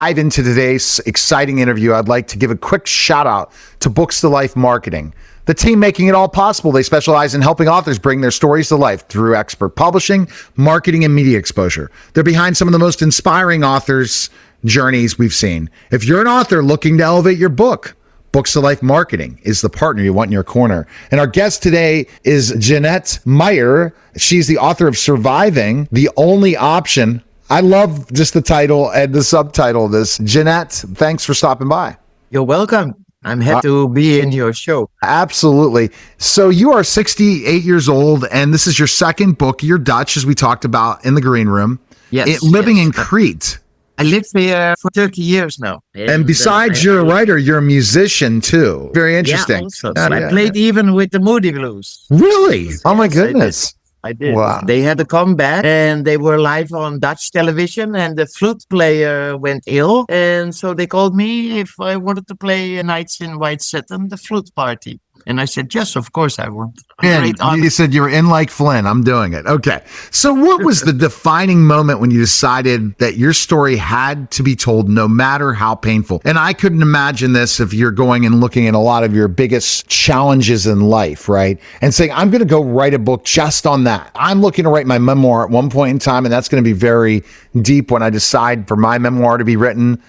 Dive into today's exciting interview, I'd like to give a quick shout out to Books to Life Marketing, the team making it all possible. They specialize in helping authors bring their stories to life through expert publishing, marketing, and media exposure. They're behind some of the most inspiring authors' journeys we've seen. If you're an author looking to elevate your book, Books to Life Marketing is the partner you want in your corner. And our guest today is Jeannette Meijer. She's the author of Surviving, The Only Option. I love just the title and the subtitle of this. Jeannette, thanks for stopping by. You're welcome. I'm happy to be in your show. Absolutely. So you are 68 years old, and this is your second book. You're Dutch, as we talked about in the green room. Yes. Living in Crete. I lived here for 30 years now. And besides you're a writer, you're a musician too. Very interesting. Yeah, also. So I played even with the Moody Blues. Really? Yes, oh my goodness. I did. Wow. They had a comeback and they were live on Dutch television, and the flute player went ill. And so they called me if I wanted to play Nights in White Satin, the flute party. And I said, yes, of course I want. And you said you were in like Flynn. I'm doing it. Okay. So what was the defining moment when you decided that your story had to be told no matter how painful? And I couldn't imagine this if you're going and looking at a lot of your biggest challenges in life, right? And saying, I'm going to go write a book just on that. I'm looking to write my memoir at one point in time, and that's going to be very deep when I decide for my memoir to be written.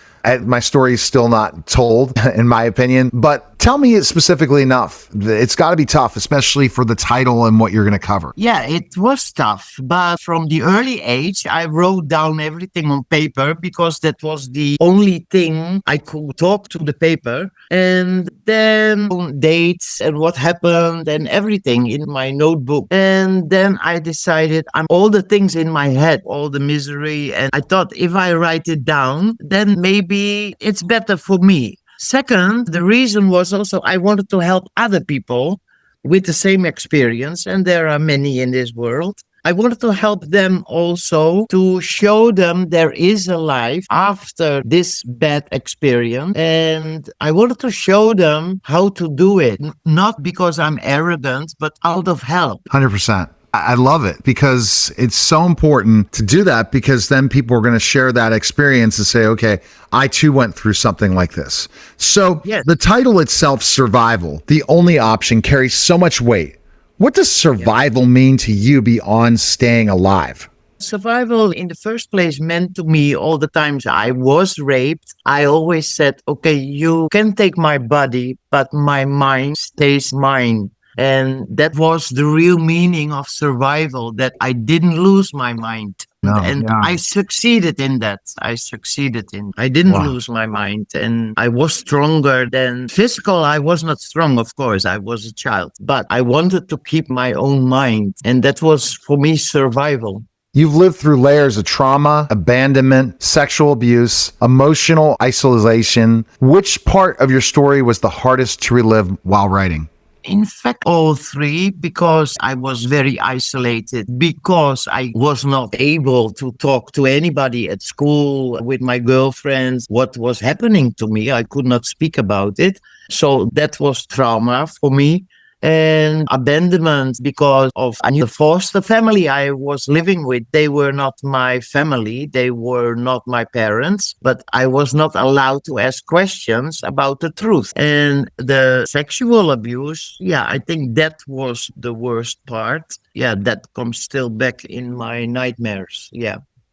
My story is still not told, in my opinion, but tell me it specifically enough. It's got to be tough, especially for the title and what you're going to cover. Yeah, it was tough. But from the early age, I wrote down everything on paper because that was the only thing I could talk to the paper. And then dates and what happened and everything in my notebook. And then I decided all the things in my head, all the misery. And I thought if I write it down, then maybe it's better for me. Second, the reason was also I wanted to help other people with the same experience, and there are many in this world. I wanted to help them also to show them there is a life after this bad experience, and I wanted to show them how to do it, not because I'm arrogant, but out of help. 100%. I love it because it's so important to do that, because then people are going to share that experience and say, okay, I too went through something like this. So yes. The title itself, Survival, The Only Option, carries so much weight. What does survival mean to you beyond staying alive? Survival in the first place meant to me all the times I was raped. I always said, okay, you can take my body, but my mind stays mine. And that was the real meaning of survival, that I didn't lose my mind. I succeeded in that. I didn't lose my mind. And I was stronger than physical. I was not strong, of course. I was a child. But I wanted to keep my own mind. And that was, for me, survival. You've lived through layers of trauma, abandonment, sexual abuse, emotional isolation. Which part of your story was the hardest to relive while writing? In fact, all three, because I was very isolated, because I was not able to talk to anybody at school, with my girlfriends, what was happening to me. I could not speak about it. So that was trauma for me. And abandonment because of the foster family I was living with. They were not my family. They were not my parents, but I was not allowed to ask questions about the truth. And the sexual abuse, I think that was the worst part. That comes still back in my nightmares.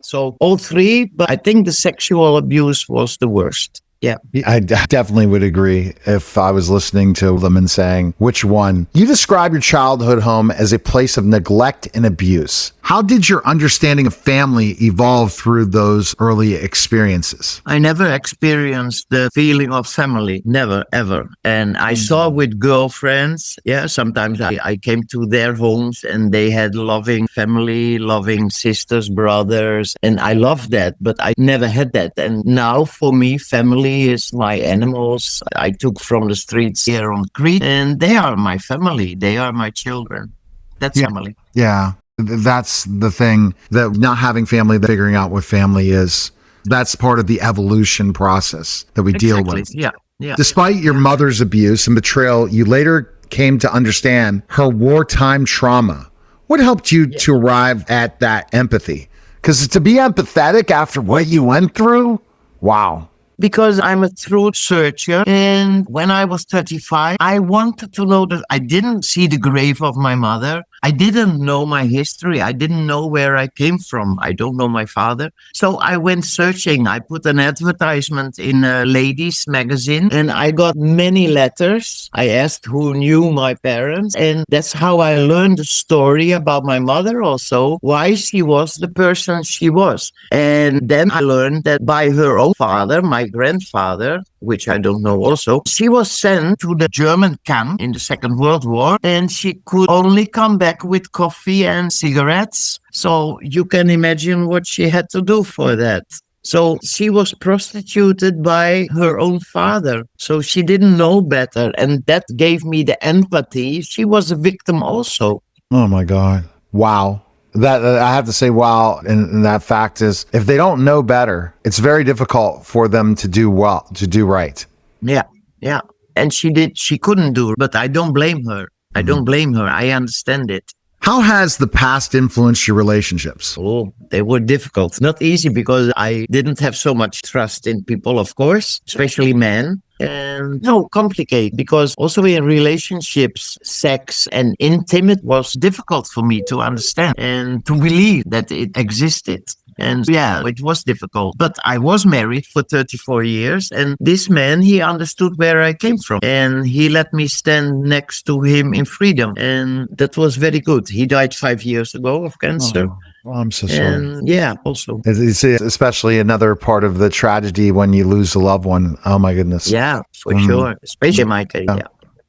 So all three, but I think the sexual abuse was the worst. Yeah, I definitely would agree if I was listening to them and saying, which one? You describe your childhood home as a place of neglect and abuse. How did your understanding of family evolve through those early experiences? I never experienced the feeling of family. Never, ever. And I saw with girlfriends, sometimes I came to their homes and they had loving family, loving sisters, brothers. And I loved that, but I never had that. And now for me, family is my animals I took from the streets here on Crete. And they are my family. They are my children. That's family. Yeah. That's the thing, that not having family, figuring out what family is, that's part of the evolution process that we deal with. Yeah. Despite your mother's abuse and betrayal, you later came to understand her wartime trauma. What helped you to arrive at that empathy? Because to be empathetic after what you went through, Wow. Because I'm a truth searcher. And when I was 35, I wanted to know that I didn't see the grave of my mother. I didn't know my history. I didn't know where I came from. I don't know my father. So I went searching. I put an advertisement in a ladies magazine and I got many letters. I asked who knew my parents. And that's how I learned the story about my mother also, why she was the person she was. And then I learned that by her own father, my grandfather, which I don't know also, she was sent to the German camp in the Second World War and she could only come back with coffee and cigarettes. So you can imagine what she had to do for that. So she was prostituted by her own father. So she didn't know better. And that gave me the empathy. She was a victim also. Oh my God. Wow. That I have to say, wow. And that fact is, if they don't know better, it's very difficult for them to do well, to do right. Yeah. Yeah. And she couldn't do it, but I don't blame her. I don't blame her. I understand it. How has the past influenced your relationships? Oh, they were difficult. Not easy because I didn't have so much trust in people, of course, especially men. And no, complicated because also in relationships, sex and intimate was difficult for me to understand and to believe that it existed. And yeah, it was difficult. But I was married for 34 years. And this man, he understood where I came from. And he let me stand next to him in freedom. And that was very good. He died 5 years ago of cancer. Oh, well, I'm so sorry. And yeah, also. It's especially another part of the tragedy when you lose a loved one. Oh my goodness. Yeah, for sure. Especially in my case. Yeah.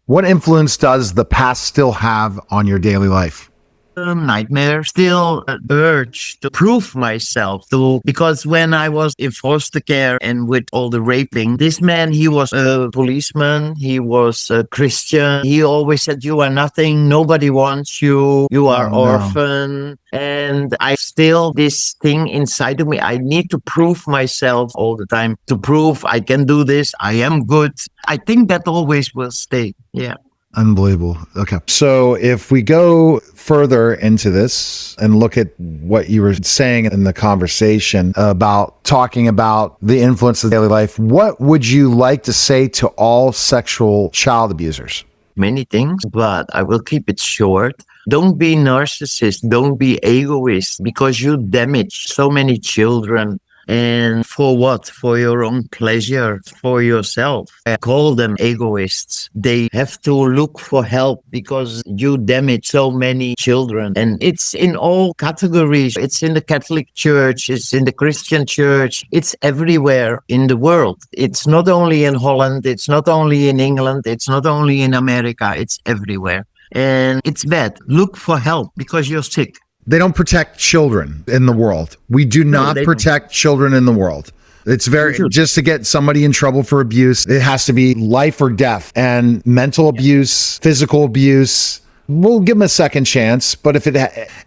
What influence does the past still have on your daily life? Nightmare, still an urge to prove myself because when I was in foster care and with all the raping, this man, he was a policeman, he was a Christian, he always said, you are nothing, nobody wants you, you are orphan. And I still, this thing inside of me, I need to prove myself all the time, to prove I can do this, I am good. I think that always will stay. Yeah. Unbelievable. Okay. So if we go further into this and look at what you were saying in the conversation about talking about the influence of daily life, what would you like to say to all sexual child abusers? Many things, but I will keep it short. Don't be narcissist. Don't be egoist because you damage so many children. And for what? For your own pleasure, for yourself. I call them egoists. They have to look for help because you damage so many children. And it's in all categories. It's in the Catholic Church. It's in the Christian Church. It's everywhere in the world. It's not only in Holland. It's not only in England. It's not only in America. It's everywhere. And it's bad. Look for help because you're sick. They don't protect children in the world. We do not protect children in the world. It's just to get somebody in trouble for abuse, it has to be life or death. And mental abuse, physical abuse, we'll give them a second chance, but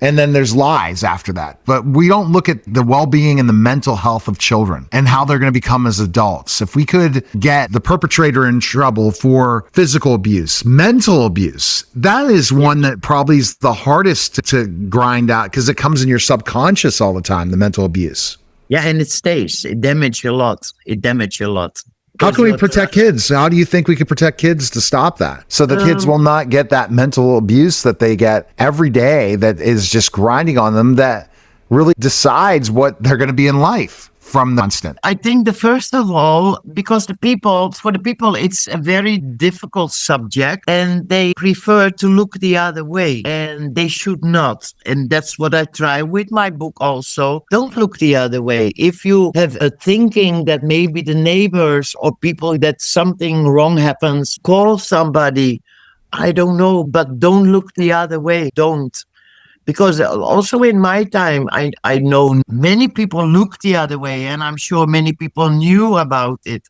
and then there's lies after that. But we don't look at the well-being and the mental health of children and how they're going to become as adults. If we could get the perpetrator in trouble for physical abuse, mental abuse, that is one that probably is the hardest to grind out because it comes in your subconscious all the time, the mental abuse. Yeah, and it stays. It damages a lot. How can we protect kids? How do you think we could protect kids to stop that? So the kids will not get that mental abuse that they get every day that is just grinding on them that really decides what they're going to be in life from the constant. I think the first of all, because for the people, it's a very difficult subject and they prefer to look the other way and they should not. And that's what I try with my book also. Don't look the other way. If you have a thinking that maybe the neighbors or people that something wrong happens, call somebody. I don't know, but don't look the other way. Don't. Because also in my time, I know many people looked the other way, and I'm sure many people knew about it,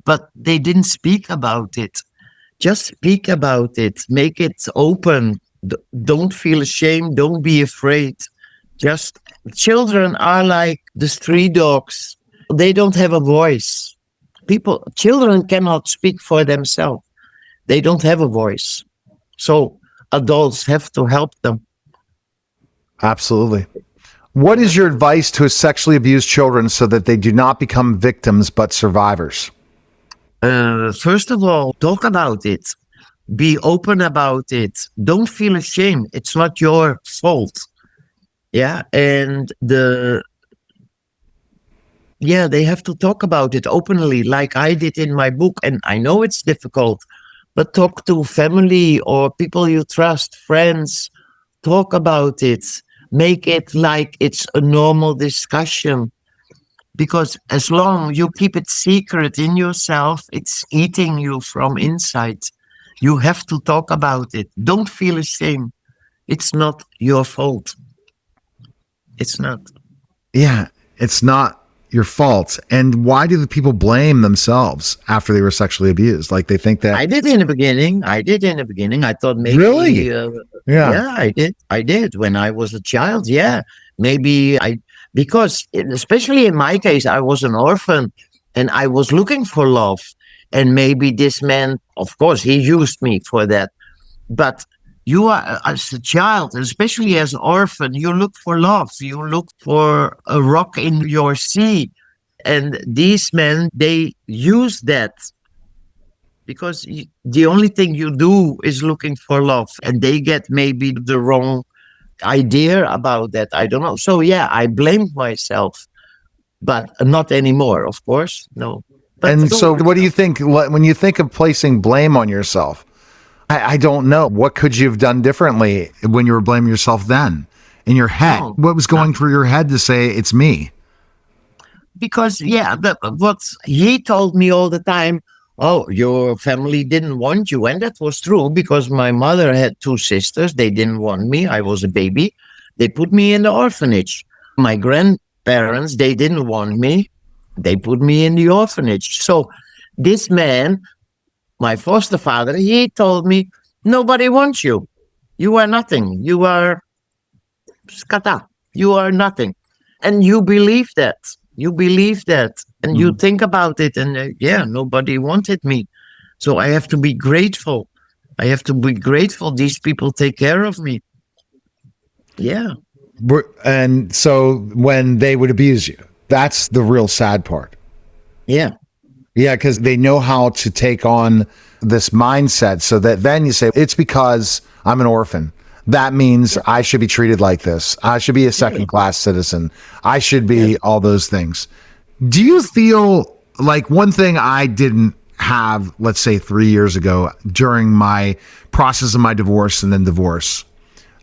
but they didn't speak about it. Just speak about it. Make it open. Don't feel ashamed. Don't be afraid. Just children are like the street dogs. They don't have a voice. Children cannot speak for themselves. They don't have a voice. So adults have to help them. Absolutely. What is your advice to sexually abused children so that they do not become victims but survivors? First of all, talk about it. Be open about it. Don't feel ashamed. It's not your fault. Yeah. And they have to talk about it openly, like I did in my book. And I know it's difficult, but talk to family or people you trust, friends. Talk about it. Make it like it's a normal discussion. Because as long you keep it secret in yourself, it's eating you from inside. You have to talk about it. Don't feel ashamed. It's not your fault. It's not. Yeah, it's not your fault. And why do the people blame themselves after they were sexually abused? Like they think that I did in the beginning. I thought maybe. Really? Yeah, I did. I did when I was a child. Yeah, maybe because especially in my case, I was an orphan and I was looking for love. And maybe this man, of course, he used me for that. But you are, as a child, especially as an orphan, you look for love. You look for a rock in your sea. And these men, they use that because the only thing you do is looking for love. And they get maybe the wrong idea about that. I don't know. So, yeah, I blamed myself, but not anymore, of course. No. But And so what do you think when you think of placing blame on yourself? I don't know. What could you have done differently when you were blaming yourself then in your head? No, What was going through your head to say it's me? because, yeah, what he told me all the time, oh, your family didn't want you. And that was true because my mother had two sisters. They didn't want me. I was a baby. They put me in the orphanage. My grandparents, they didn't want me. They put me in the orphanage. So this man, my foster father, he told me, nobody wants you. You are nothing. You are skata. You are nothing. And you believe that. You believe that. And you think about it. And nobody wanted me. So I have to be grateful. I have to be grateful these people take care of me. Yeah. And so when they would abuse you, that's the real sad part. Yeah. Yeah, because they know how to take on this mindset so that then you say, it's because I'm an orphan. That means I should be treated like this. I should be a second class citizen. I should be all those things. Do you feel like one thing I didn't have, let's say 3 years ago during my process of my divorce and then divorce,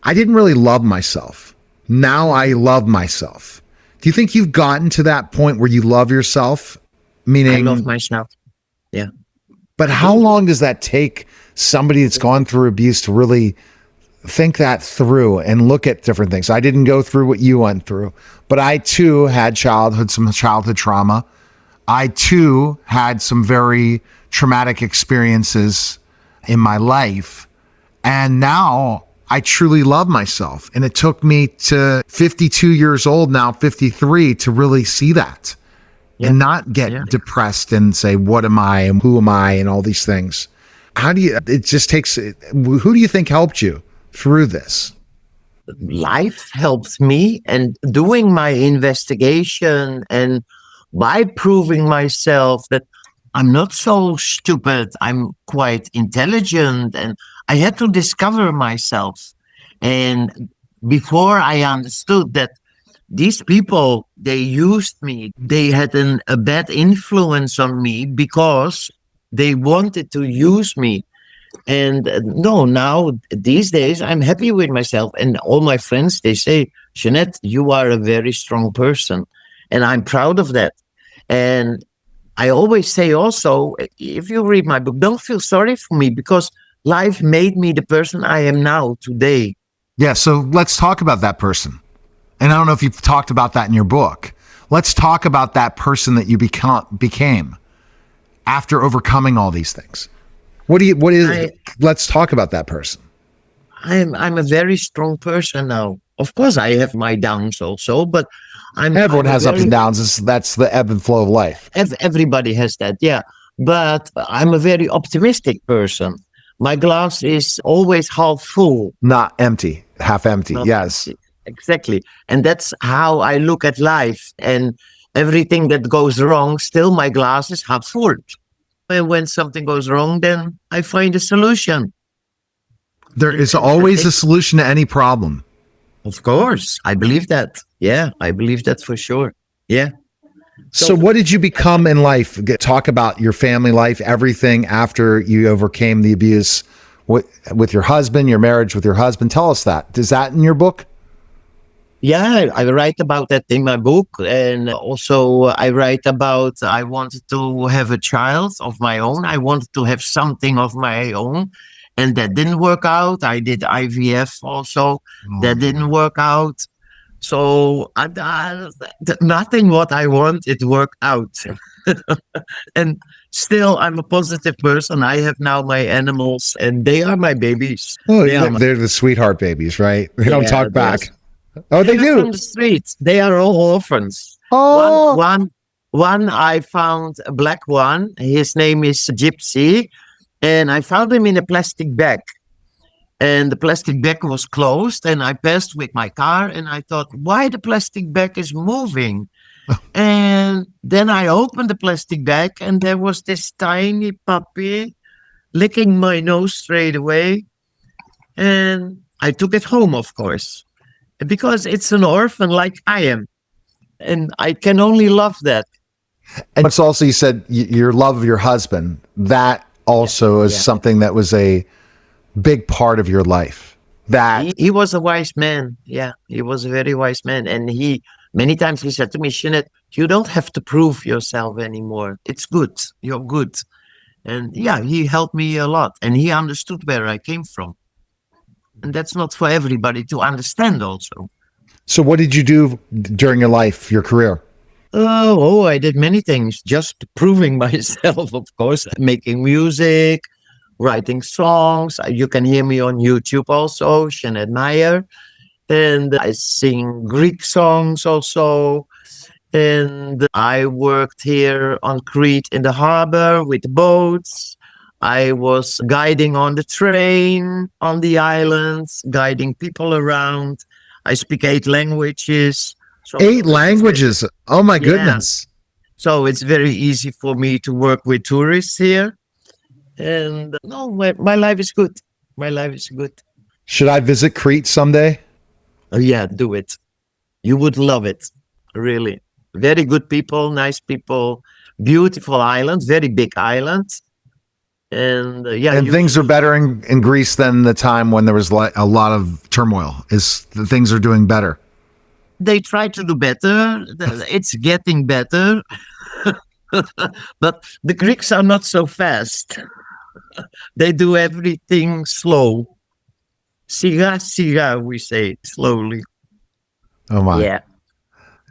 I didn't really love myself. Now I love myself. Do you think you've gotten to that point where you love yourself? Meaning, I love myself. Yeah. But how long does that take somebody that's gone through abuse to really think that through and look at different things? I didn't go through what you went through, but I too had some childhood trauma. I too had some very traumatic experiences in my life. And now I truly love myself. And it took me to 52 years old now, 53, to really see that. And not get depressed and say, what am I and who am I and all these things. Who do you think helped you through this? Life helped me, and doing my investigation and by proving myself that I'm not so stupid, I'm quite intelligent, and I had to discover myself. And before I understood that these people, they used me. They had a bad influence on me because they wanted to use me. And no, now these days I'm happy with myself. And all my friends, they say, Jeannette, you are a very strong person. And I'm proud of that. And I always say also, if you read my book, don't feel sorry for me because life made me the person I am now today. Yeah, so let's talk about that person. And I don't know if you've talked about that in your book. Let's talk about that person that you became after overcoming all these things. Let's talk about that person. I'm a very strong person now. Of course, I have my downs also, but everyone has ups and downs. That's the ebb and flow of life. Everybody has that, yeah. But I'm a very optimistic person. My glass is always half full. Not empty, half empty, yes. Empty. exactly. And that's how I look at life. And everything that goes wrong, still my glass is half full. And when something goes wrong, then I find a solution. There is always a solution to any problem. Of course, I believe that. Yeah, I believe that for sure. Yeah. So what did you become in life? Talk about your family life, everything after you overcame the abuse with your husband, your marriage with your husband. Tell us that. Is that in your book? Yeah, I write about that in my book. And also, I write about I wanted to have a child of my own. I wanted to have something of my own. And that didn't work out. I did IVF also. That didn't work out. So nothing what I want, it worked out. And still, I'm a positive person. I have now my animals, and they are my babies. Oh, they're the sweetheart babies, right? They don't talk back. Oh, they do. From the streets. They are all orphans. Oh, One. I found a black one. His name is Gypsy, and I found him in a plastic bag. And the plastic bag was closed, and I passed with my car, and I thought, why the plastic bag is moving? And then I opened the plastic bag, and there was this tiny puppy licking my nose straight away. And I took it home, of course, because it's an orphan like I am. And I can only love that. and it's also, you said your love of your husband, that also is something that was a big part of your life. That He was a wise man. Yeah, he was a very wise man. And many times he said to me, Jeannette, you don't have to prove yourself anymore. It's good. You're good. And yeah, he helped me a lot. And he understood where I came from. And that's not for everybody to understand also. So what did you do during your life, your career? I did many things, just proving myself, of course, making music, writing songs. You can hear me on YouTube also, Jeannette Meijer. And I sing Greek songs also. And I worked here on Crete in the harbor with boats. I was guiding on the train on the islands, guiding people around. I speak 8 languages. So 8 languages. Oh my goodness. So it's very easy for me to work with tourists here. And no, my life is good. My life is good. Should I visit Crete someday? Oh, yeah, do it. You would love it. Really. Very good people, nice people, beautiful island, very big island. And and things are better in Greece than the time when there was a lot of turmoil. Things are doing better. They try to do better. It's getting better. But the Greeks are not so fast. They do everything slow. Siga, siga, we say slowly. Oh my. Yeah.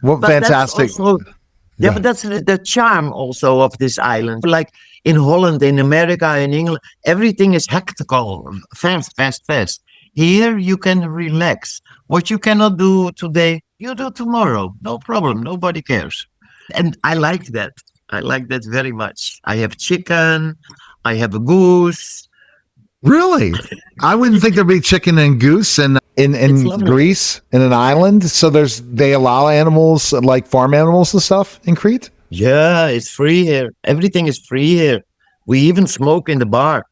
What fantastic. But that's the charm also of this island. Like in Holland, in America, in England, everything is hectical, fast, fast, fast. Here you can relax. What you cannot do today, you do tomorrow. No problem. Nobody cares. And I like that. I like that very much. I have chicken. I have a goose. Really? I wouldn't think there'd be chicken and goose in Greece, in an island. So they allow animals, like farm animals and stuff in Crete? Yeah, it's free here. Everything is free here. We even smoke in the bar.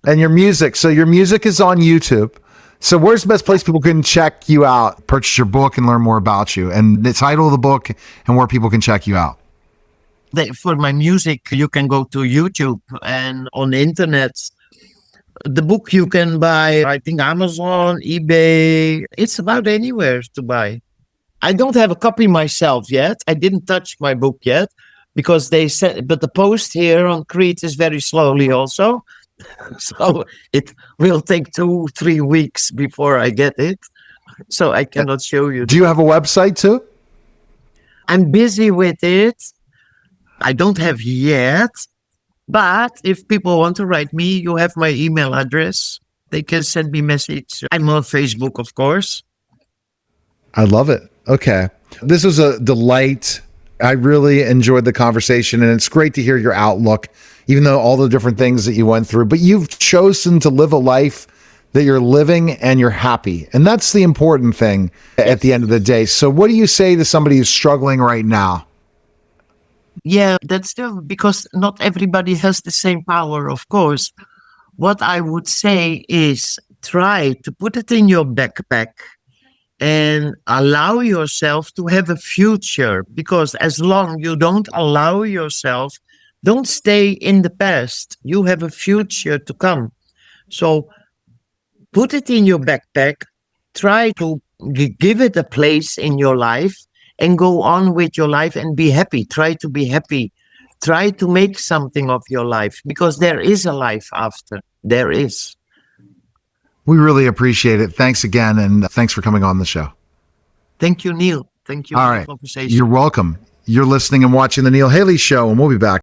And your music. So your music is on YouTube. So where's the best place people can check you out, purchase your book, and learn more about you? And the title of the book and where people can check you out. For my music, you can go to YouTube, and on the internet. The book you can buy, I think, Amazon, eBay. It's about anywhere to buy. I don't have a copy myself yet. I didn't touch my book yet because they said, but the post here on Crete is very slowly also. So it will take 2-3 weeks before I get it. So I cannot show you. Do you have a website too? I'm busy with it. I don't have yet, but if people want to write me, you have my email address. They can send me message. I'm on Facebook, of course. I love it. Okay. This was a delight. I really enjoyed the conversation, and it's great to hear your outlook, even though all the different things that you went through, but you've chosen to live a life that you're living and you're happy. And that's the important thing at the end of the day. So what do you say to somebody who's struggling right now? Yeah, that's true, because not everybody has the same power, of course. What I would say is try to put it in your backpack and allow yourself to have a future, because as long you don't allow yourself, don't stay in the past. You have a future to come. So put it in your backpack, try to give it a place in your life and go on with your life and be happy. Try to be happy. Try to make something of your life, because there is a life after. There is. We really appreciate it. Thanks again. And thanks for coming on the show. Thank you, Neil. Thank you All for right. the conversation. You're welcome. You're listening and watching The Neil Haley Show, and we'll be back.